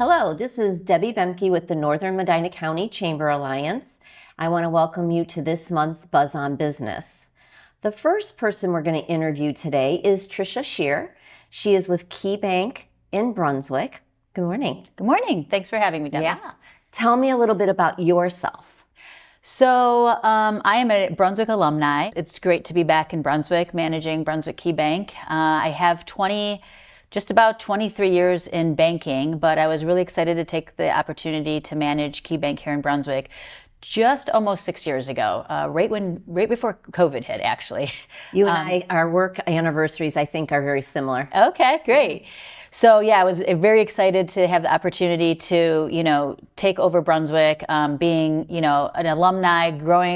Hello, this is Debbie Bemke with the Northern Medina County Chamber Alliance. I want to welcome you to this month's Buzz on Business. The first person we're going to interview today is Trisha Scherer. She is with KeyBank in Brunswick. Good morning. Good morning. Thanks for having me, Debbie. Yeah. Tell me a little bit about yourself. So I am a Brunswick alumni. It's great to be back in Brunswick, managing Brunswick KeyBank. I have just about 23 years in banking, but I was really excited to take the opportunity to manage KeyBank here in Brunswick just almost 6 years ago, right before COVID hit, actually. You and our work anniversaries, I think, are very similar. Okay, great. So yeah, I was very excited to have the opportunity to, take over Brunswick, being, an alumni,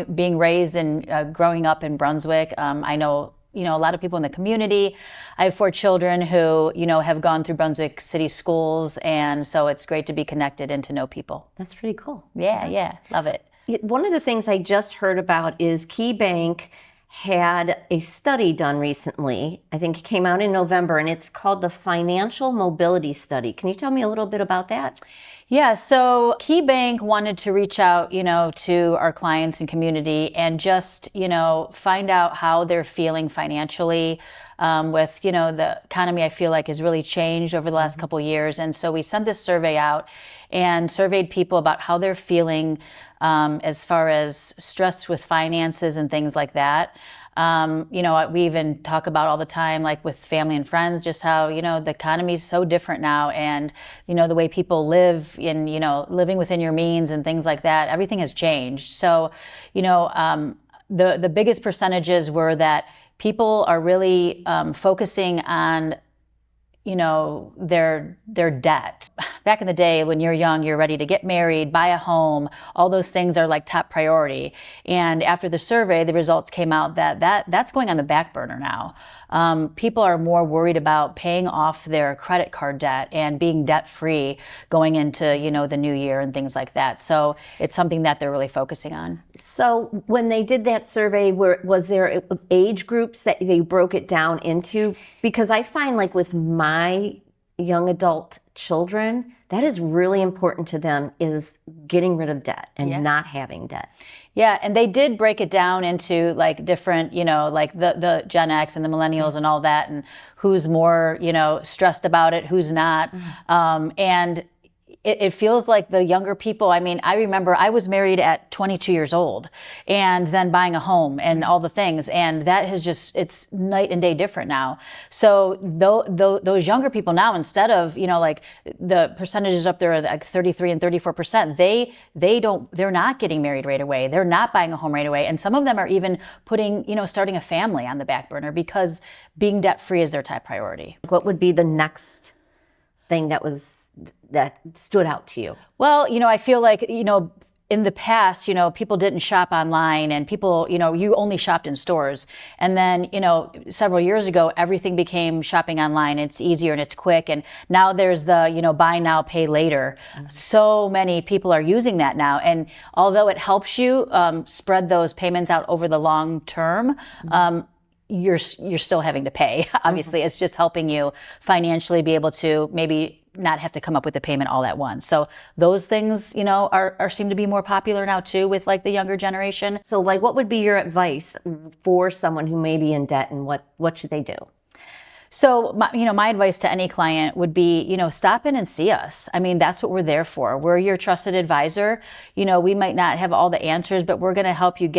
being raised and growing up in Brunswick. I know, a lot of people in the community. I have 4 children who, have gone through Brunswick City schools, and so it's great to be connected and to know people. That's pretty cool. Yeah, love it. One of the things I just heard about is KeyBank had a study done recently. I think it came out in November, and it's called the Financial Mobility Study. Can you tell me a little bit about that? Yeah, so KeyBank wanted to reach out, to our clients and community and just, find out how they're feeling financially with, the economy, I feel like has really changed over the last couple of years. And so we sent this survey out and surveyed people about how they're feeling as far as stress with finances and things like that. We even talk about all the time, like with family and friends, just how, the economy is so different now, and, the way people live in, living within your means and things like that, everything has changed. So, the biggest percentages were that people are really focusing on their debt. Back in the day when you're young, you're ready to get married, buy a home, all those things are like top priority. And after the survey, the results came out that's going on the back burner now. People are more worried about paying off their credit card debt and being debt free going into, the new year and things like that. So it's something that they're really focusing on. So when they did that survey, was there age groups that they broke it down into? Because I find like with my young adult children, that is really important to them, is getting rid of debt and not having debt. Yeah, and they did break it down into like different, like the Gen X and the millennials and all that, and who's more, stressed about it, who's not. And it feels like the younger people, I remember I was married at 22 years old and then buying a home and all the things. And that has it's night and day different now. So those younger people now, instead of, like the percentages up there are like 33 and 34%, they're not getting married right away. They're not buying a home right away. And some of them are even putting, starting a family on the back burner because being debt free is their top priority. What would be the next thing that stood out to you? Well, I feel like, in the past, people didn't shop online, and people, you only shopped in stores. And then, several years ago, everything became shopping online. It's easier and it's quick. And now there's the, buy now, pay later. So many people are using that now. And although it helps you spread those payments out over the long term, you're still having to pay. Obviously, it's just helping you financially be able to maybe not have to come up with the payment all at once. So those things, are seem to be more popular now too with like the younger generation. So like, what would be your advice for someone who may be in debt, and what should they do? So, my advice to any client would be, stop in and see us. That's what we're there for. We're your trusted advisor. We might not have all the answers, but we're going to help you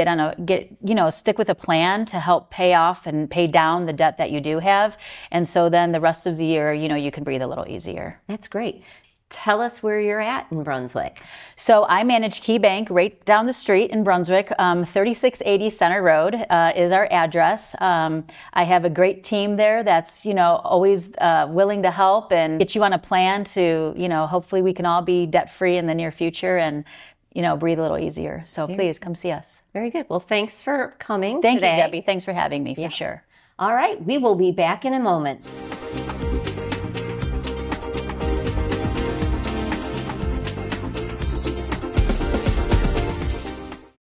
stick with a plan to help pay off and pay down the debt that you do have. And so then the rest of the year, you can breathe a little easier. That's great. Tell us where you're at in Brunswick. So I manage KeyBank right down the street in Brunswick. 3680 Center Road is our address. I have a great team there that's, always willing to help and get you on a plan to, hopefully we can all be debt-free in the near future and, breathe a little easier. So please come see us. Very good. Well, thanks for coming Thank today. you, Debbie. Thanks for having me, for sure. All right. We will be back in a moment.